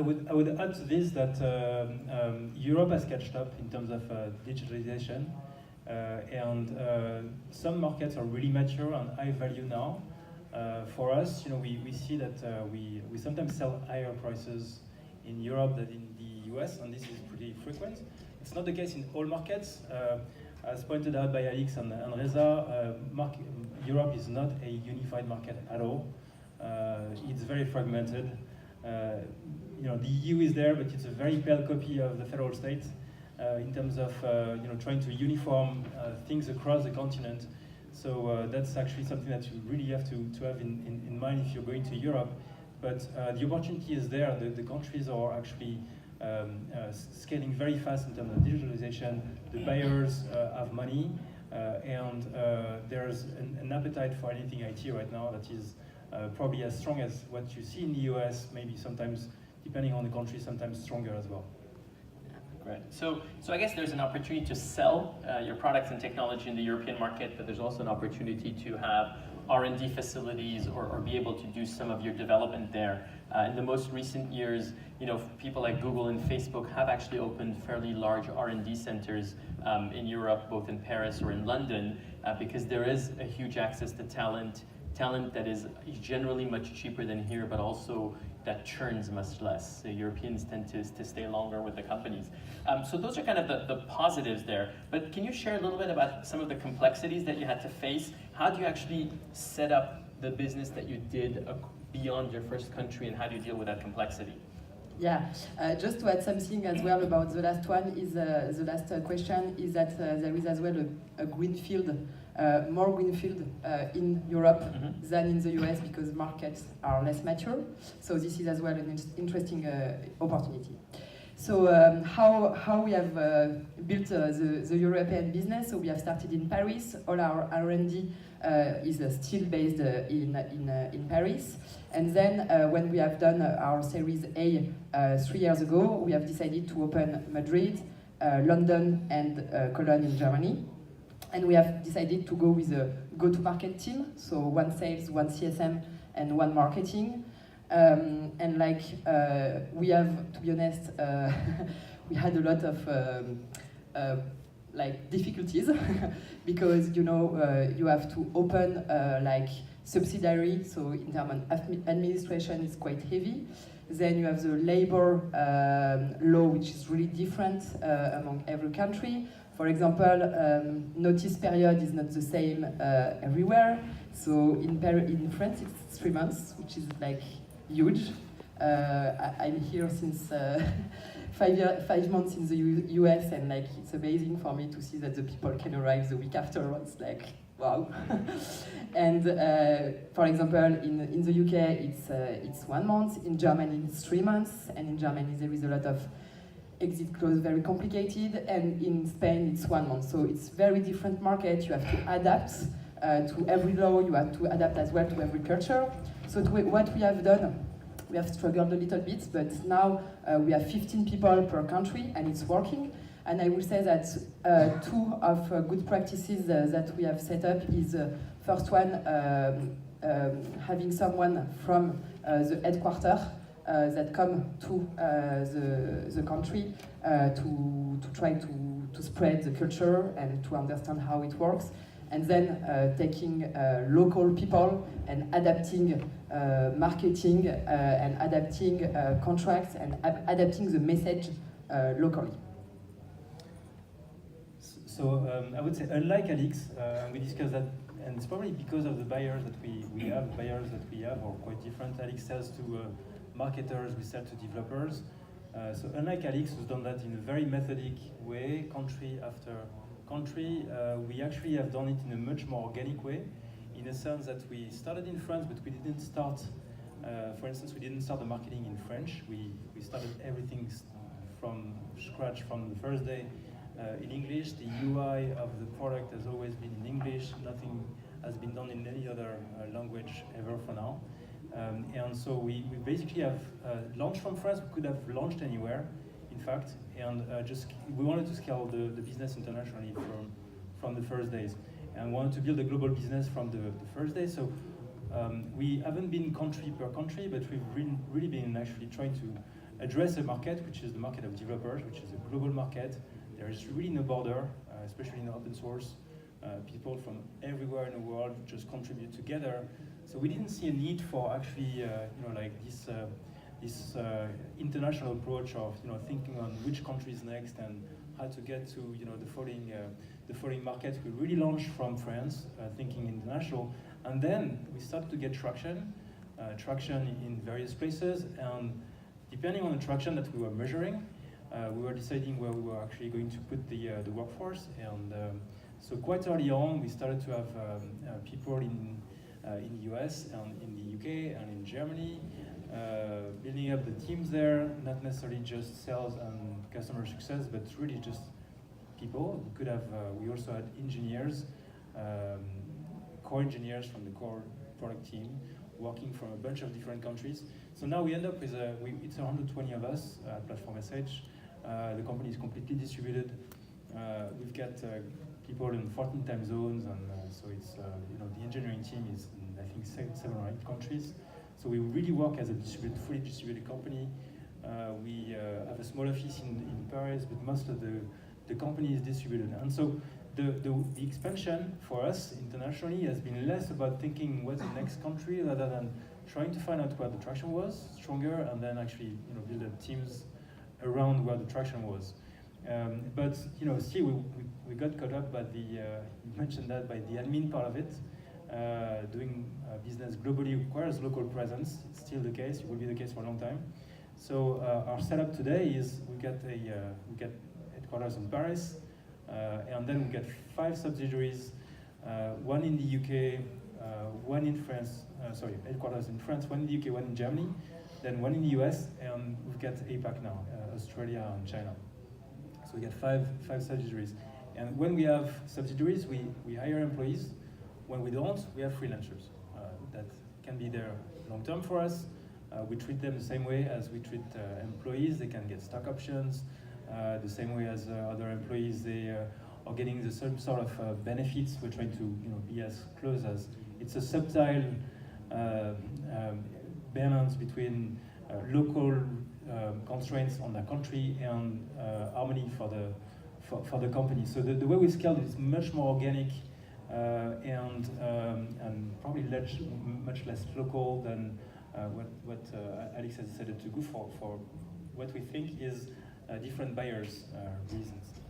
would add to this that Europe has catched up in terms of digitalization, and some markets are really mature and high value now. For us, we see that we sometimes sell higher prices in Europe than in the US, and this is pretty frequent. It's not the case in all markets. As pointed out by Alex and Reza, Europe is not a unified market at all. It's very fragmented. The EU is there, but it's a very pale copy of the federal state in terms of trying to uniform things across the continent. So that's actually something that you really have to have in mind if you're going to Europe. But the opportunity is there. The countries are actually scaling very fast in terms of digitalization. The buyers have money, and there's an appetite for anything IT right now that is probably as strong as what you see in the US, maybe sometimes, depending on the country, sometimes stronger as well. Right. So I guess there's an opportunity to sell your products and technology in the European market, but there's also an opportunity to have R&D facilities or be able to do some of your development there. In the most recent years, people like Google and Facebook have actually opened fairly large R&D centers in Europe, both in Paris or in London, because there is a huge access to talent that is generally much cheaper than here, but also that churns much less. The Europeans tend to stay longer with the companies. So those are kind of the positives there. But can you share a little bit about some of the complexities that you had to face? How do you actually set up the business that you did beyond your first country, and how do you deal with that complexity? Yeah, just to add something as well about the last one is the last question is that there is as well a greenfield, more greenfield in Europe than in the US because markets are less mature. So this is as well an interesting opportunity. So how we have built the European business? So we have started in Paris. All our R&D is still based in Paris. And then when we have done our Series A 3 years ago, we have decided to open Madrid, London, and Cologne in Germany. And we have decided to go with a go-to-market team, so one sales, one CSM, and one marketing. And we have, to be honest, we had a lot of difficulties because you have to open subsidiary, so in terms of administration is quite heavy. Then you have the labor law, which is really different among every country. For example, notice period is not the same everywhere. So in France it's 3 months, which is huge. I'm here since 5 months in the US, and it's amazing for me to see that the people can arrive the week after. It's wow. And for example, in the UK it's 1 month. In Germany it's 3 months, and in Germany there is a lot of exit clause, very complicated, and in Spain it's 1 month. So it's very different market. You have to adapt to every law. You have to adapt as well to every culture. So what we have done, we have struggled a little bit, but now we have 15 people per country, and it's working. And I will say that 2 of good practices that we have set up is first one, having someone from the headquarters that come to the country to try to spread the culture and to understand how it works, and then taking local people and adapting marketing and adapting contracts and adapting the message locally. So I would say, unlike Alex, we discussed that, and it's probably because of the buyers that we have. Buyers that we have are quite different. Alex sells to marketers, we sell to developers. So unlike Alex, who's done that in a very methodic way, country after country, we actually have done it in a much more organic way, in a sense that we started in France, but we didn't start, for instance, we didn't start the marketing in French. We started everything from scratch from the first day in English. The UI of the product has always been in English. Nothing has been done in any other language ever for now. And so we basically have launched from France. We could have launched anywhere, in fact, and we wanted to scale the business internationally from the first days, and wanted to build a global business from the first day. So we haven't been country per country, but we've really been actually trying to address a market, which is the market of developers, which is a global market. There is really no border, especially in open source. People from everywhere in the world just contribute together. So we didn't see a need for actually, like this international approach of thinking on which country is next and how to get to the following market. We really launched from France, thinking international, and then we started to get traction in various places, and depending on the traction that we were measuring, we were deciding where we were actually going to put the workforce. And so quite early on, we started to have people in the US and in the UK and in Germany, building up the teams there, not necessarily just sales and customer success, but really just people. We also had engineers, core engineers from the core product team, working from a bunch of different countries. So now we end up with it's 120 of us at Platform SH. The company is completely distributed. We've got people in 14 time zones, and so it's the engineering team is in, I think, 7 or 8 countries. So we really work as a fully distributed company. We have a small office in Paris, but most of the company is distributed. And so the expansion for us internationally has been less about thinking what's the next country, rather than trying to find out where the traction was stronger, and then actually build up teams around where the traction was. But still we got caught up by you mentioned that, by the admin part of it. Doing business globally requires local presence. It's still the case. It will be the case for a long time. So our setup today is we get headquarters in Paris, and then we get 5 subsidiaries, one in the UK, one in France. Headquarters in France, one in the UK, one in Germany, then one in the US, and we've got APAC now, Australia and China. So we get 5 subsidiaries. And when we have subsidiaries, we hire employees. When we don't, we have freelancers that can be there long term for us. We treat them the same way as we treat employees. They can get stock options the same way as other employees. They are getting the same sort of benefits. We're trying to be as close as. It's a subtle balance between local constraints on the country and harmony for the company. So the way we scaled it is much more organic. And probably much less local than what Alex has decided to go for what we think is different buyers' reasons.